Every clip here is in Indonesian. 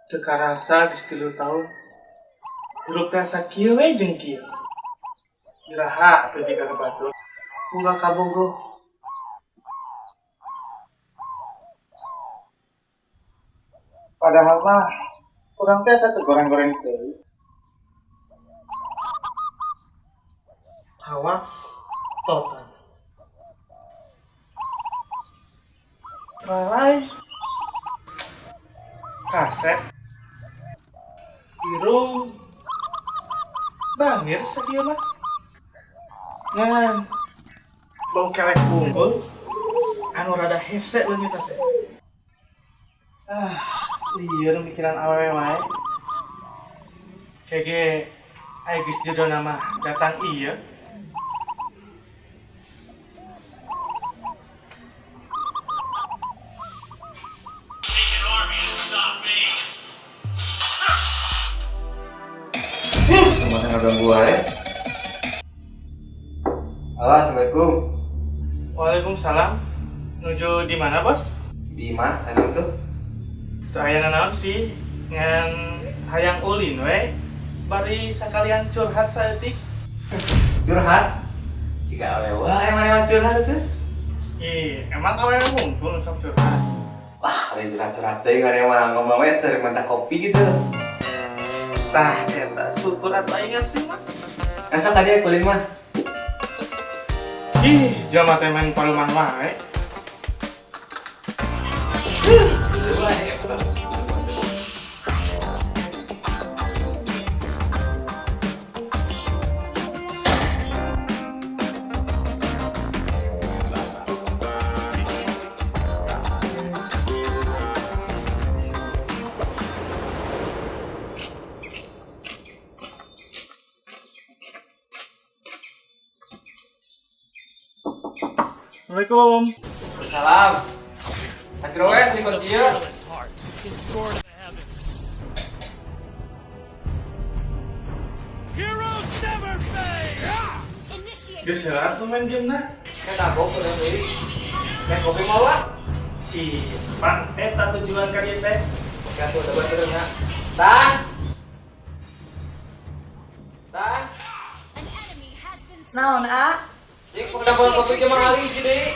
Teu karasa geus 3 tahun. Hirup teh sakieu we jeung kieu. Iraha atuh jika kabatur. Boga kabogoh. Padahal mah kurang teh satu goreng-goreng deui. Awak total. Lalai kaset irung bangir sakieu mah ngan bau kelek unggul anu rada hese leungit teh. Lieur mikiran awewe wae. Kege aya geus jodona mah datang ieu. Sama tengah ganggu wae. Halo, assalamualaikum. Waalaikumsalam. Nuju di mana, Bos? Di mana? Anu tuh? Teu aya nanaon sih, ngan hayang ulin we. Bari sakalian curhat saeutik. Curhat. Jika awewe wae mana curhat tuh? Emang awewe mumpul sok curhat. Wah, ada curhat-curhat teh ngarewa ngomong we teh minta kopi gitu. Tah eta syukur atuh aing ngerti mah. Asa tadi kulin mah. Jelema teh main paluman wae. Assalamualaikum. Salam. Akhirnya we tadi kunci ieu. Geus heula tuh main game nah. Eta kok udah deui. Main kopi mau wa? Pan eta tujuan kali teh. Oke atuh udah buat terus ya. Tan. Tan. Naon, A? Cik, mau dapat kopi cuma kali hiji deui.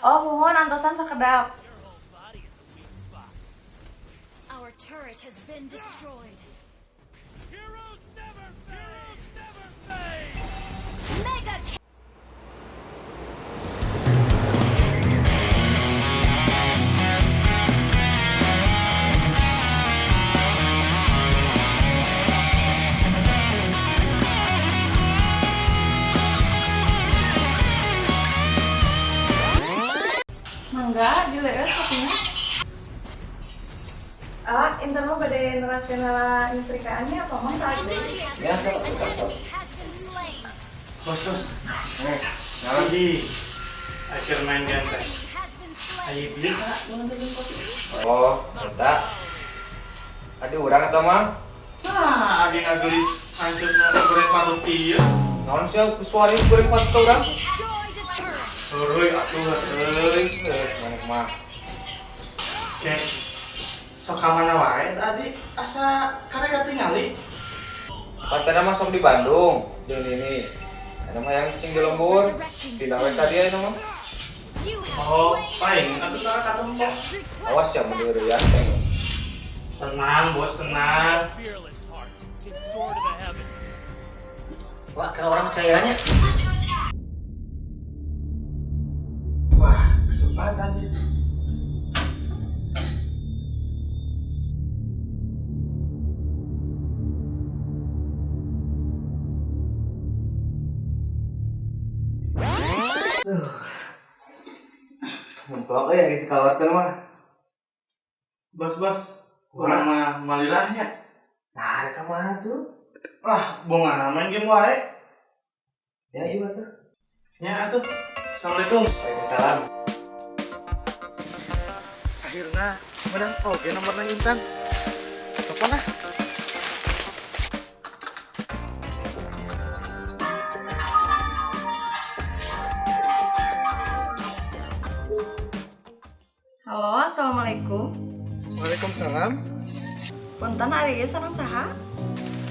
Oh, mohon antosan sakedap. Our turret has been destroyed. Mega kill. Mangga, dileueut kopinya. Ah, inter mah bade neraskeun heula nyetrikaannya apa mah saat deui. Ya, sok. Bos. Jadi akhir main game teh. Ayo biasa nonton kopi. Oh, eta. Aduh, urang eta mah. Nah, adi ngagelis hancurna goreng patut ieu. Naon sih suari goreng pas ka urang? Heureui atuh heureui. Manik mah. Kek sok ka mana wae tadi asa karek tingali. Partena mah sok di Bandung. Jeung ini. Ada mah yang cicing di lembur. Tidak we tadi aya mah. Oh, paling atuh tara katemu. Awas ya mundur ya. Tenang, Bos, tenang. Wah, kalau orang percayanya. Wah, kesempatan ya. Memplok ya geus kawarkeun mah. Bos, urang mah malirahnya. Nah, ka mana tuh? Bongana main game wae. Ya juga tuh. Nya atuh. Assalamualaikum. Waalaikumsalam. Akhirnya menang oge nomorna Intan. Telepon ah. Halo, assalamualaikum. Waalaikumsalam. Punten ari ieu sareng saha?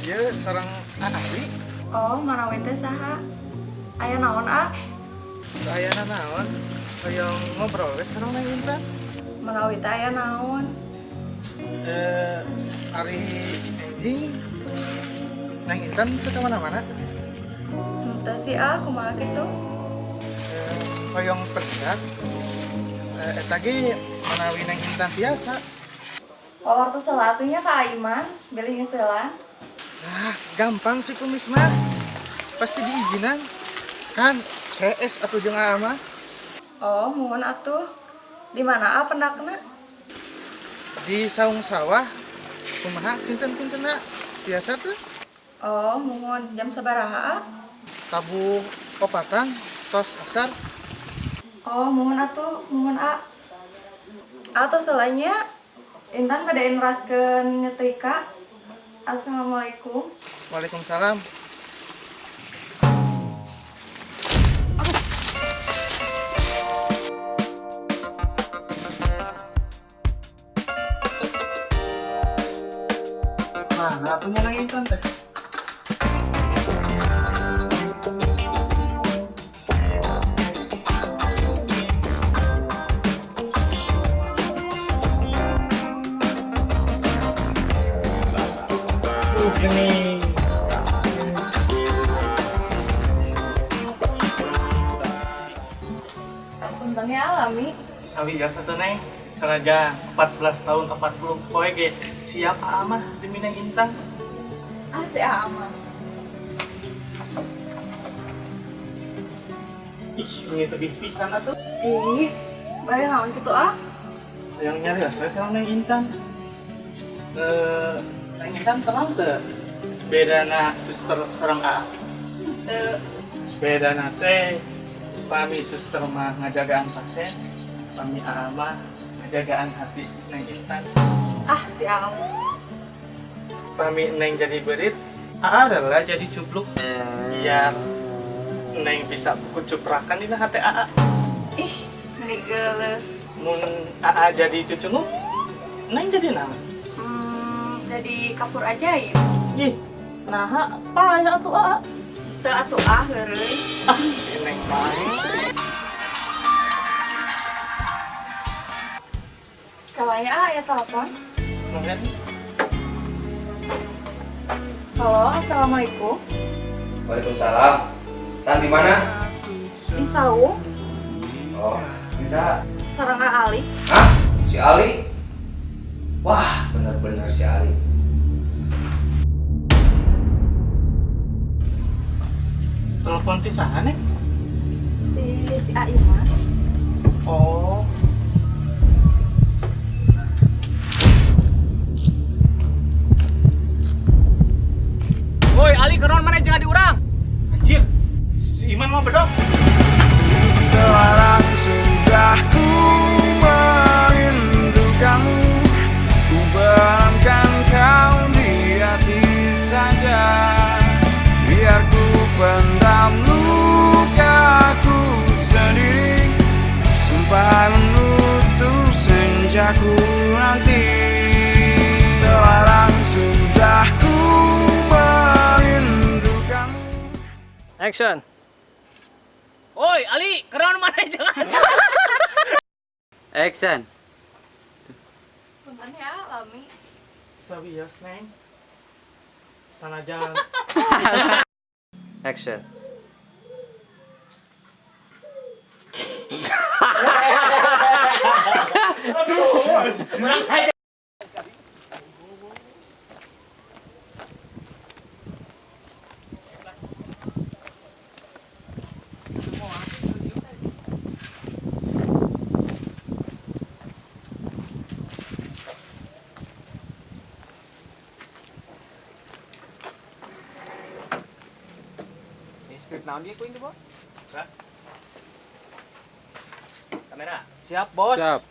Ieu sareng Ari. Oh, manawi teh saha? Aya naon, A? Sayana naon? Hoyong ngobrol we sareng Neng Intan. Manawi teh aya naon? Ari anjing. Neng Intan teu ka mana-mana. Henteu sih, A, kumaha kitu? Hoyong pedak. Eta ge manawi Neng Intan biasa. Waktu salatunya Kak Aiman, beli ngeseulan. Ah, gampang sih kumis mah. Pasti diizinan. Kan CS atuh jeung Aa mah. Oh, muhun atuh. Di mana A pendakna? Di saung sawah. Kumaha kinten-kintena biasa tuh. Oh, muhun. Jam sabaraha, A? Tabuh opatan tos asar. Oh, muhun atuh, muhun A. Atuh selainnya Intan pada neraskeun nyetrika. Assalamualaikum. Waalaikumsalam. Mana punya Neng Intan teh? Gini. Untungnya alami. Sawiasa tuh Neng. Sanajan 14 tahun 40 poe ge siap mah demi Neng Intan. Ah, si aman. Ih, ini tebih pisan atuh. Ih, bari naon kitu, A? Yang nyari saya sama Neng Intan. Neng Intan terang teu bedana suster sareng A. Teu. Bedana teh pami suster mah ngajagaan pasien, pami A mah ngajagaan hati Neng Intan. Ah, si aman. Pami Neng jadi berit, A adalah jadi cupluk. Biar Neng bisa kucuprakan di hati A. Ih, ngeri geuleuh. Mun A jadi cucungu, Neng jadi naon? Jadi kapur ajaib. Ih, nah payah atuh A. Teu atuh A heureuy. Ah, si Neng main. Kalanya A aya telepon. Mungkin Halo, assalamualaikum. Waalaikumsalam. Tan di mana? Di saung, Oh, bisa. sareng A Ali. Hah? Si Ali? Wah, bener-bener si Ali. telepon ti saha Neng? Di si Aiman. Oh. Woi, Ali keron mana jangan diurang. Anjir, si Iman mau bedok. Terlarang sudah ku merindukanmu, ku beramkan kau di hati saja. Biar ku pendam lukaku sendiri sampai menutup senjaku nanti. Terlarang sudah ku merindukanmu. Action. Woi, Ali keron mana jangan. Action. Punten ya, Lami. Sawias Neng. Sanajan Action. Skrip naon dia ku ini, Bos? Hah? Kamera. Siap, Bos. Siap.